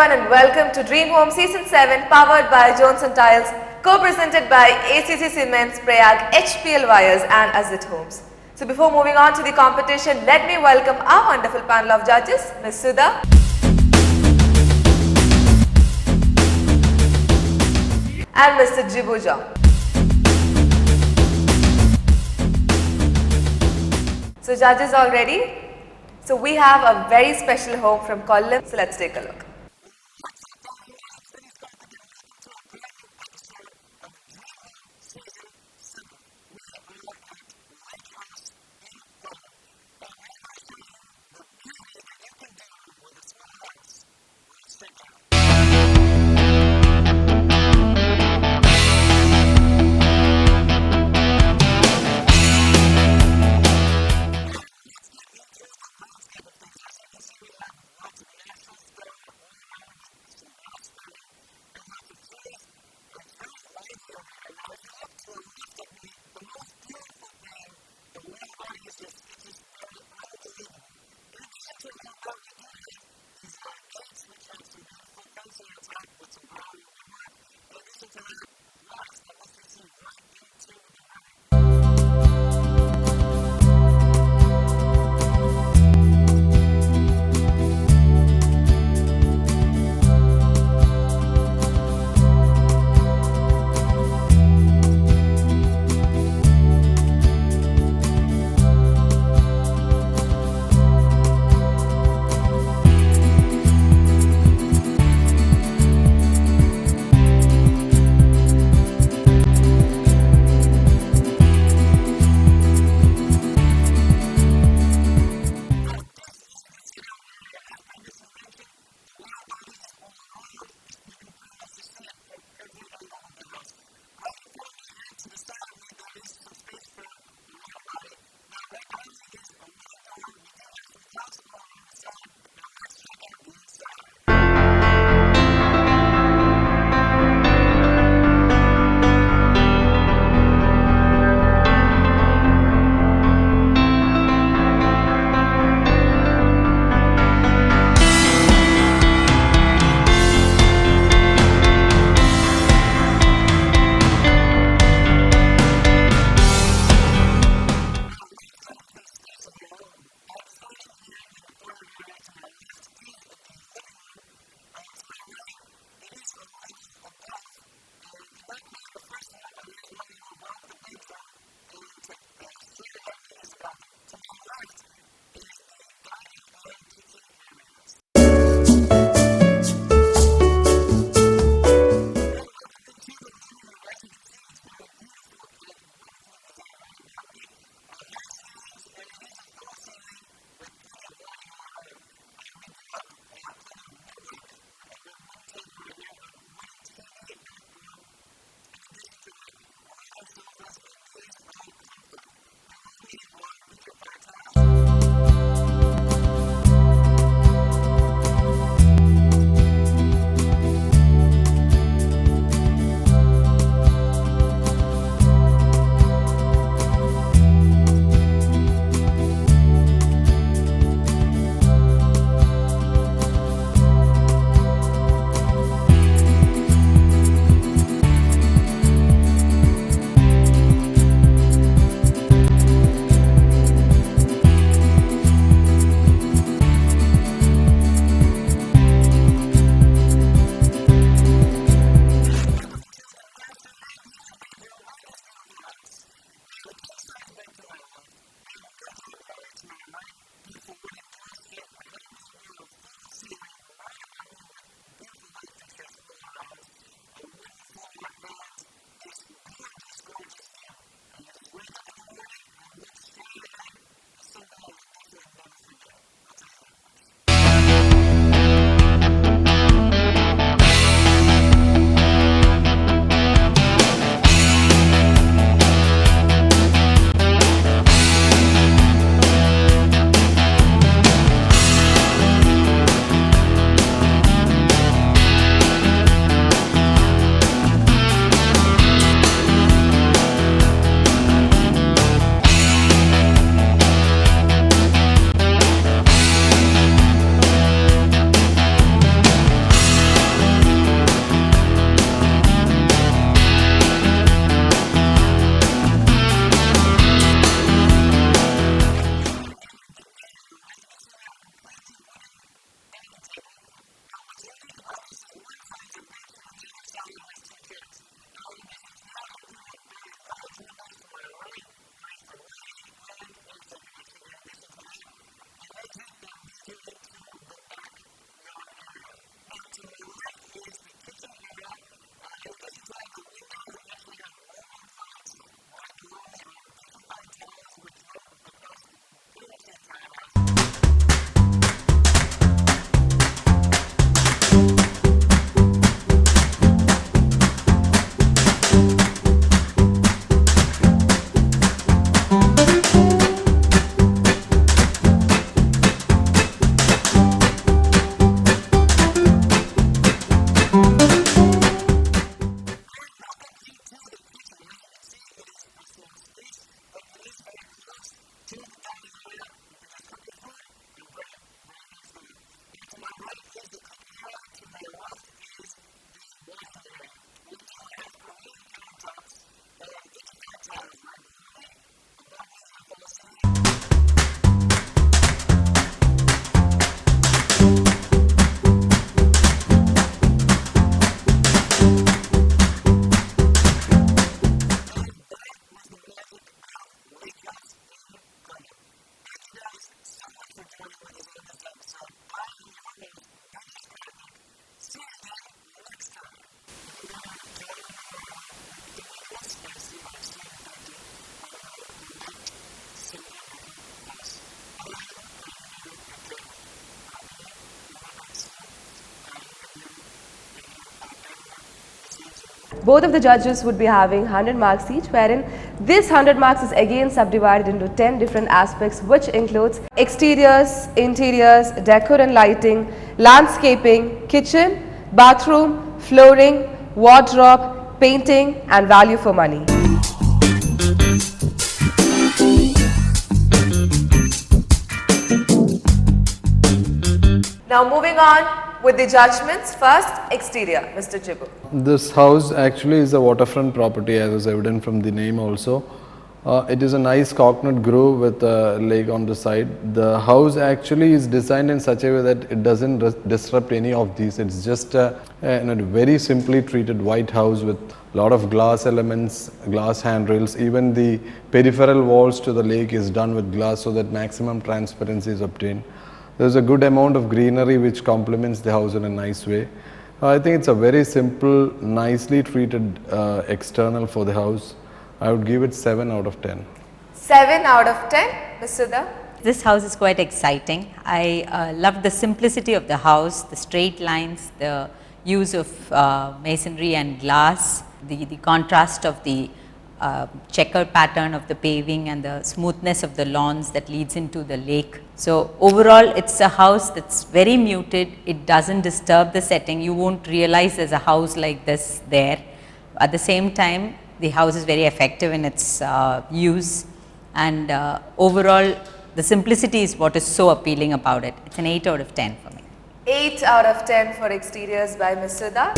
everyone and welcome to Dream Home Season 7 powered by Johnson Tiles, co-presented by ACC Cements, Prayag, HPL Wires and Azit Homes. So before moving on to the competition, let me welcome our wonderful panel of judges, Ms. Sudha and Mr. Jibuja. So judges all ready? So we have a very special home from Kollam, so let's take a look. Both of the judges would be having 100 marks each, wherein this 100 marks is again subdivided into 10 different aspects, which includes exteriors, interiors, decor and lighting, landscaping, kitchen, bathroom, flooring, wardrobe, painting and value for money. Now moving on with the judgments. First, exterior, Mr. Jibu. This house actually is a waterfront property, as is evident from the name also. It is a nice coconut grove with a lake on the side. The house actually is designed in such a way that it doesn't disrupt any of these. It's just a very simply treated white house with a lot of glass elements, glass handrails. Even the peripheral walls to the lake is done with glass so that maximum transparency is obtained. There's a good amount of greenery which complements the house in a nice way. I think it's a very simple, nicely treated external for the house. I would give it 7 out of 10. 7 out of 10, Ms. Sudha. This house is quite exciting. I love the simplicity of the house, the straight lines, the use of masonry and glass, the contrast of the checker pattern of the paving and the smoothness of the lawns that leads into the lake. So overall it's a house that's very muted. It doesn't disturb the setting. You won't realize there's a house like this there. At the same time, the house is very effective in its use, and overall the simplicity is what is so appealing about it. It's an 8 out of 10 for me. 8 out of 10 for exteriors by Ms. Sudha.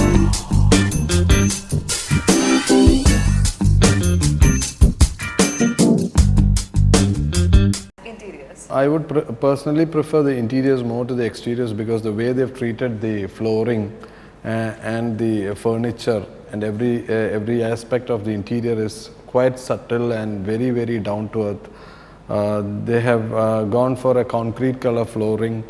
Interiors. I would personally prefer the interiors more to the exteriors, because the way they've treated the flooring and the furniture and every aspect of the interior is quite subtle and very, very down to earth. They have gone for a concrete color flooring,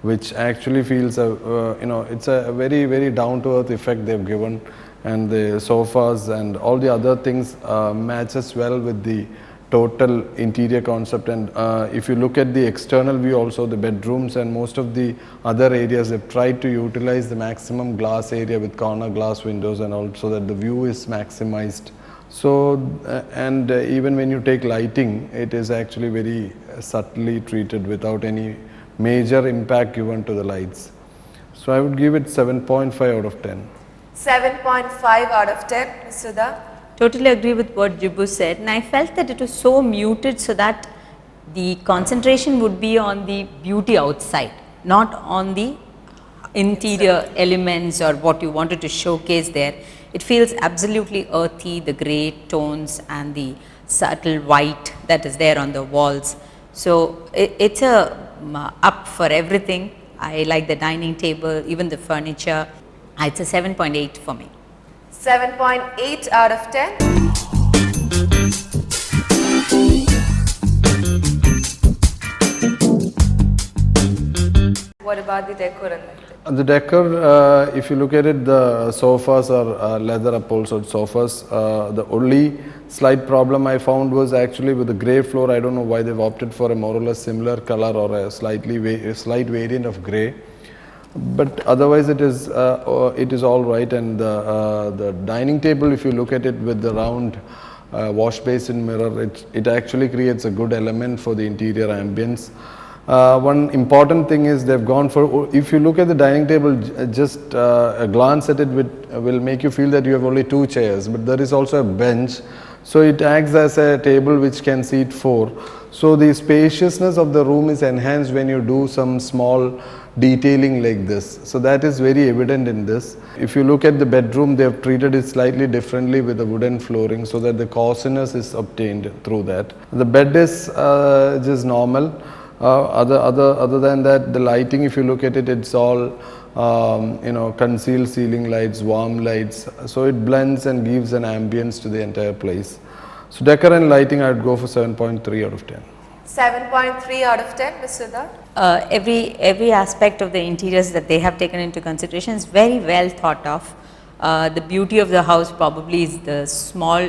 which actually feels it's a very, very down to earth effect they've given, and the sofas and all the other things matches well with the total interior concept. And if you look at the external view also, the bedrooms and most of the other areas, they've tried to utilize the maximum glass area with corner glass windows and all, so that the view is maximized. So even when you take lighting, it is actually very subtly treated without any major impact given to the lights. So I would give it 7.5 out of 10. 7.5 out of 10, Ms. Sudha. Totally agree with what Jibu said, and I felt that it was so muted so that the concentration would be on the beauty outside, not on the interior elements or what you wanted to showcase there. It feels absolutely earthy, the grey tones and the subtle white that is there on the walls. So it's a up for everything. I like the dining table, even the furniture. It's a 7.8 for me. 7.8 out of 10. What about the decor and lighting? The decor, if you look at it, the sofas are leather upholstered sofas. The only slight problem I found was actually with the grey floor. I don't know why they've opted for a more or less similar color or a slight variant of grey. But otherwise it is all right. And the dining table, if you look at it with the round wash basin mirror, it actually creates a good element for the interior ambience. One important thing is they've gone for, if you look at the dining table, just a glance at it will make you feel that you have only 2 chairs, but there is also a bench. So it acts as a table which can seat 4. So the spaciousness of the room is enhanced when you do some small detailing like this. So that is very evident in this. If you look at the bedroom, they have treated it slightly differently with the wooden flooring so that the coziness is obtained through that. The bed is just normal. Other than that, the lighting, if you look at it, it's all concealed ceiling lights, warm lights. So it blends and gives an ambience to the entire place. So decor and lighting, I would go for 7.3 out of 10. 7.3 out of 10, Ms. Sudha. Every aspect of the interiors that they have taken into consideration is very well thought of. The beauty of the house probably is the small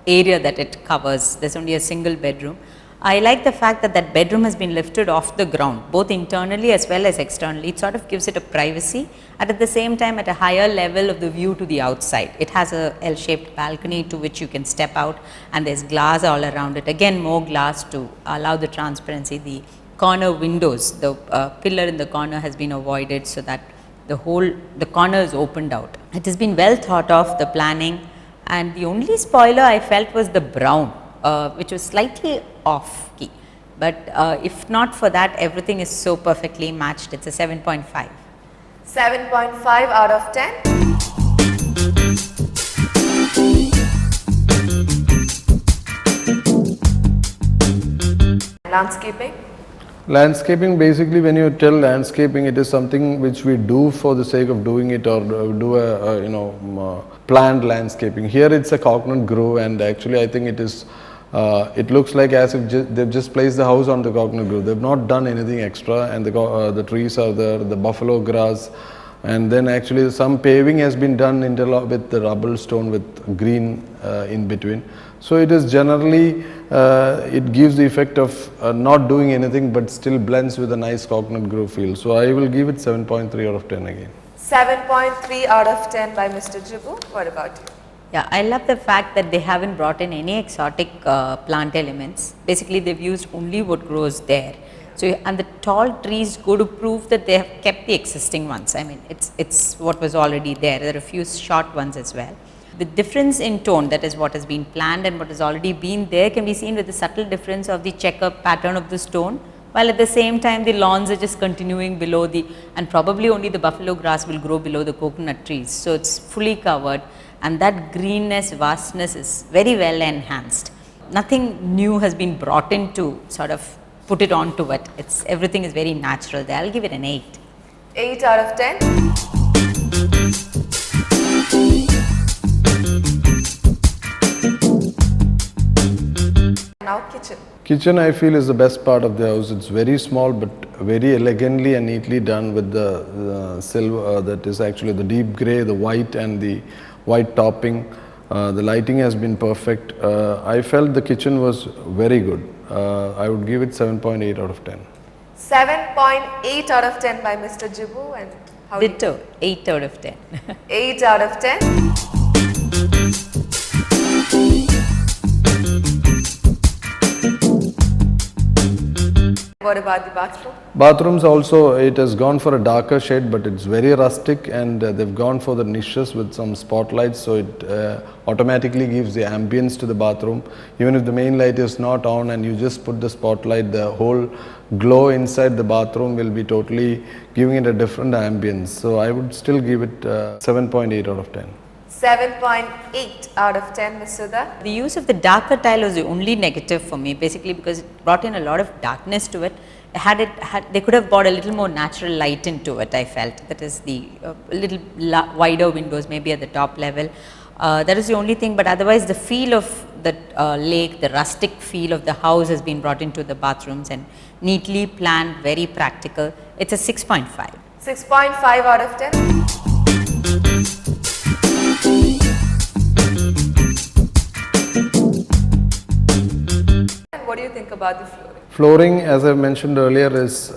area that it covers. There's only a single bedroom. I like the fact that that bedroom has been lifted off the ground, both internally as well as externally. It sort of gives it a privacy, and at the same time at a higher level of the view to the outside. It has a L-shaped balcony to which you can step out, and there's glass all around it. Again, more glass to allow the transparency. The corner windows, the pillar in the corner has been avoided so that the corner is opened out. It has been well thought of, the planning, and the only spoiler I felt was the brown, which was slightly off key. But if not for that, everything is so perfectly matched. It's a 7.5. 7.5 out of 10. Landscaping. Landscaping, basically when you tell landscaping, it is something which we do for the sake of doing it, or do a planned landscaping. Here it's a coconut grove, and actually I think it is, it looks like as if they've just placed the house on the coconut grove. They've not done anything extra, and the trees are there, the buffalo grass, and then actually some paving has been done with the rubble stone with green in between. So it is generally, it gives the effect of not doing anything but still blends with a nice coconut grove feel. So I will give it 7.3 out of 10 again. 7.3 out of 10 by Mr. Jibu. What about you? Yeah, I love the fact that they haven't brought in any exotic plant elements. Basically, they've used only what grows there. So, and the tall trees go to prove that they have kept the existing ones. I mean, it's what was already there. There are a few short ones as well. The difference in tone, that is what has been planned and what has already been there, can be seen with the subtle difference of the checker pattern of the stone, while at the same time the lawns are just continuing below the, and probably only the buffalo grass will grow below the coconut trees. So it's fully covered, and that greenness, vastness is very well enhanced. Nothing new has been brought in to sort of put it onto it. Everything is very natural there. I'll give it an 8. 8 out of 10. Now kitchen. Kitchen I feel is the best part of the house. It's very small but very elegantly and neatly done with the silver, that is actually the deep grey, the white and the white topping. The lighting has been perfect. I felt the kitchen was very good. I would give it 7.8 out of 10. 7.8 out of 10 by Mr. Jibu. And how Ditto, 8 out of 10. 8 out of 10. What about the bathroom? Bathrooms also, it has gone for a darker shade, but it's very rustic, and they've gone for the niches with some spotlights, so it automatically gives the ambience to the bathroom. Even if the main light is not on and you just put the spotlight, the whole glow inside the bathroom will be totally giving it a different ambience. So I would still give it 7.8 out of 10. 7.8 out of 10, Ms. Sudha. The use of the darker tile was the only negative for me, basically because it brought in a lot of darkness to it. They could have brought a little more natural light into it, I felt. That is the little wider windows maybe at the top level. That is the only thing, but otherwise the feel of the lake, the rustic feel of the house has been brought into the bathrooms, and neatly planned, very practical. It's a 6.5. 6.5 out of 10. And what do you think about the flooring? Flooring, as I mentioned earlier, is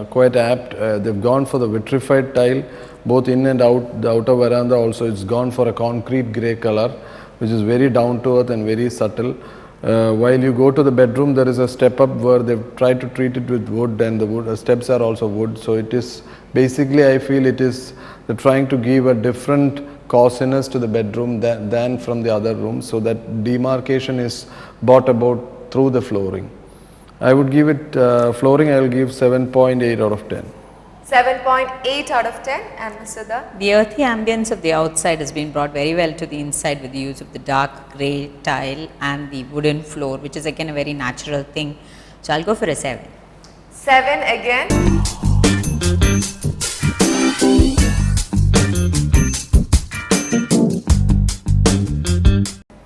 quite apt. They've gone for the vitrified tile, both in and out. The outer veranda also, it's gone for a concrete grey color, which is very down to earth and very subtle. While you go to the bedroom, there is a step up where they've tried to treat it with wood, and the steps are also wood. So it is basically, I feel it is they're trying to give a different coziness to the bedroom than from the other rooms. So that demarcation is brought about through the flooring. I would give it, flooring I will give 7.8 out of 10. 7.8 out of 10, and Ms. Sudha? The earthy ambience of the outside has been brought very well to the inside with the use of the dark grey tile and the wooden floor, which is again a very natural thing. So I'll go for a 7. 7 again.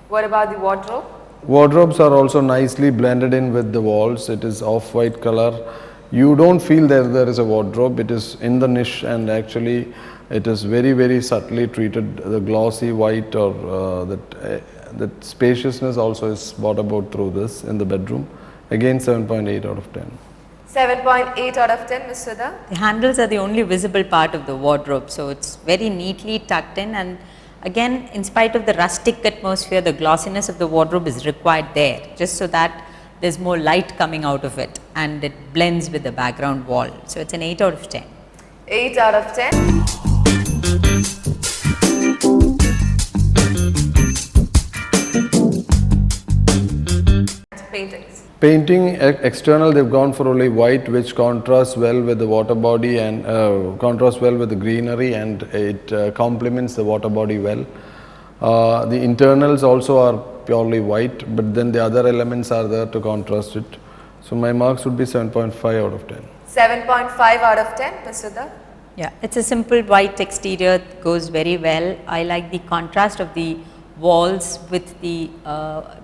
What about the wardrobe? Wardrobes are also nicely blended in with the walls. It is off-white color. You don't feel there is a wardrobe. It is in the niche, and actually it is very, very subtly treated. The glossy white, or that spaciousness also is brought about through this in the bedroom. Again 7.8 out of 10. 7.8 out of 10, Ms. Sudha. The handles are the only visible part of the wardrobe, so it's very neatly tucked in, and again, in spite of the rustic atmosphere, the glossiness of the wardrobe is required there, just so that there's more light coming out of it and it blends with the background wall. So it's an 8 out of 10. 8 out of 10. Paintings. Painting external, they've gone for only white, which contrasts well with the water body and contrasts well with the greenery, and it complements the water body well. The internals also are purely white, but then the other elements are there to contrast it. So my marks would be 7.5 out of 10. 7.5 out of 10, Ms. Sudha. Yeah, it's a simple white exterior, goes very well. I like the contrast of the walls with the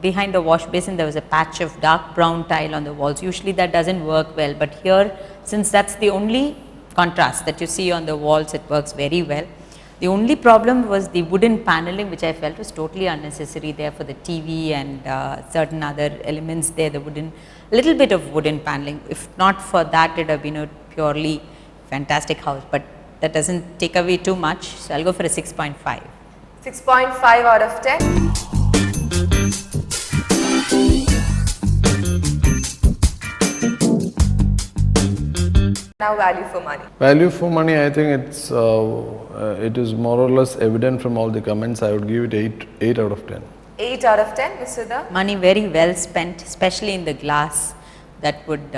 behind the wash basin there was a patch of dark brown tile on the walls. Usually that doesn't work well, but here, since that's the only contrast that you see on the walls, it works very well. The only problem was the wooden paneling, which I felt was totally unnecessary there for the TV and certain other elements there, the wooden, little bit of wooden paneling. If not for that, it would have been a purely fantastic house, but that doesn't take away too much, so I'll go for a 6.5. 6.5 out of 10. Now value for money. Value for money, I think it is more or less evident from all the comments. I would give it 8 out of 10. 8 out of 10, Ms. Sudha. Money very well spent, especially in the glass that would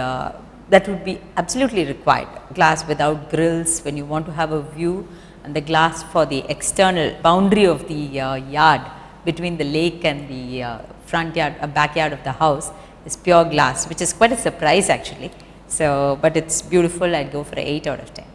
be absolutely required. Glass without grills when you want to have a view, and the glass for the external boundary of the yard between the lake and the front yard, backyard of the house is pure glass, which is quite a surprise actually. So, but it's beautiful. I'd go for an 8 out of 10.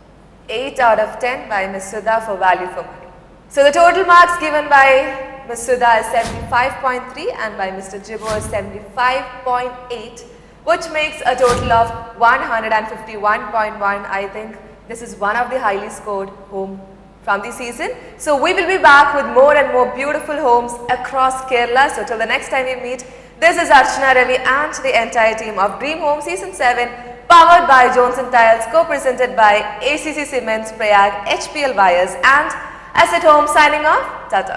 8 out of 10 by Ms. Sudha for value for money. So the total marks given by Ms. Sudha is 75.3 and by Mr. Jibbo is 75.8, which makes a total of 151.1. I think this is one of the highly scored home from the season. So we will be back with more and more beautiful homes across Kerala. So till the next time we meet, this is Archana Ravi and the entire team of Dream Home Season 7, powered by Johnson Tiles, co-presented by ACC Cements, Prayag, HPL Wires and Asset Home, signing off. Tata.